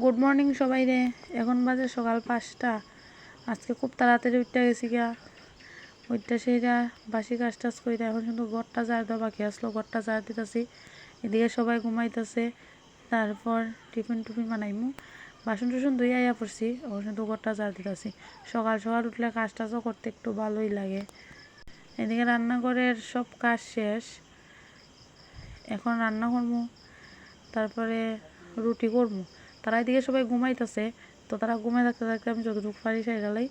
Good morning সবাই রে। এখন বাজে সকাল 5টা। আজকে খুব তাড়াতাড়ি উঠতে গেছি গিয়া, ওইটা সেইটা বাসি কাজ টাজ কইরা এখন শুধু ঘরটা ঝাড় দেওয়া বাকি আসলো, ঘরটা ঝাড় দিতেছি। এদিকে সবাই ঘুমাইতেছে, তারপর টিফিন টুফিন বানাইমু, বাসন টুসন ধুয়ে আইয়া পড়ছি, এখন শুধু ঘরটা ঝাড় দিতেছি। সকাল সকাল উঠলে কাজ টাজও করতে একটু ভালোই লাগে। এদিকে রান্নাঘরের সব কাজ শেষ, এখন রান্না করবো, তারপরে রুটি করবো। তারা এদিকে সবাই ঘুমাইতেছে, তো তারা ঘুমাই থাকতে থাকতে আমি যতটুকু পারি সেটাই,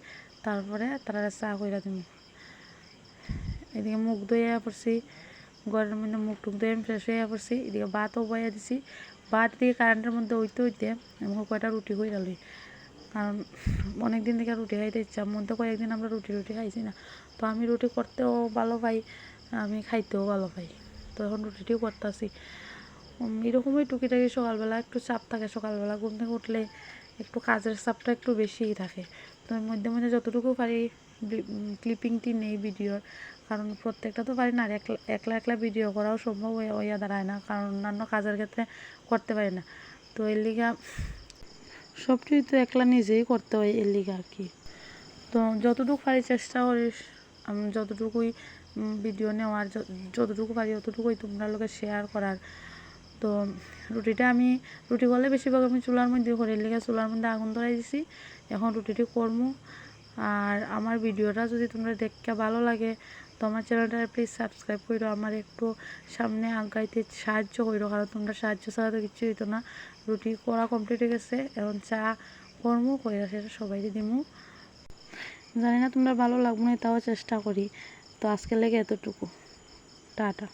তারপরে তারা চা কইরা দিব। এদিকে মুখ ধুয়ে পড়ছি, ঘরের মধ্যে মুখ টুক ধুয়ে ফ্রেশ হয়ে পড়ছি। এদিকে ভাতও বয়ে দিছি, ভাত দিয়ে কারেন্টের মধ্যে হইতে আমাকে কয়টা রুটি কইরা লই, কারণ অনেক দিন থেকে রুটি খাইতে ইচ্ছা, মধ্যে কয়েকদিন আমরা রুটি খাইছি না। তো আমি রুটি করতেও ভালো পাই, আমি খাইতেও ভালো পাই, তো এখন রুটিটিও করতেছি। এরকমই টুকিটাকি সকালবেলা একটু চাপ থাকে, সকালবেলা ঘুম থেকে উঠলে একটু কাজের চাপটা একটু বেশিই থাকে। তো মধ্যে মধ্যে যতটুকু পারি ক্লিপিংটি নেই ভিডিওর, কারণ প্রত্যেকটা তো পারি না, আর একলা একলা ভিডিও করাও সম্ভব হইয়া দাঁড়ায় না, কারণ অন্যান্য কাজের ক্ষেত্রে করতে পারি না। তো এর লিগা সবটাই তো একলা নিজেই করতে হয়, এর লিগা আর কি। তো যতটুকু পারি চেষ্টা করিস, আমি যতটুকুই ভিডিও নেওয়ার, যতটুকু পারি ততটুকুই তোমরা লোকে শেয়ার করার। তো রুটিটা আমি রুটি করলে বেশিরভাগ আমি চুলার মধ্যে করে, লেগে চুলার মধ্যে আগুন ধরাই দিছি, এখন রুটিটি করবো। আর আমার ভিডিওটা যদি তোমরা দেখতে ভালো লাগে তো আমার চ্যানেলটা প্লিজ সাবস্ক্রাইব করো, আমার একটু সামনে আগাইতে সাহায্য করো, কারণ তোমরা সাহায্য ছাড়া তো কিছু হইতো না। রুটি করা কমপ্লিট হয়ে গেছে, এখন চা করবো, কইরা সেটা সবাইকে দিমু। জানি না তোমরা ভালো লাগবে না, তাও চেষ্টা করি। তো আজকে লেগে এতটুকু, টাটা।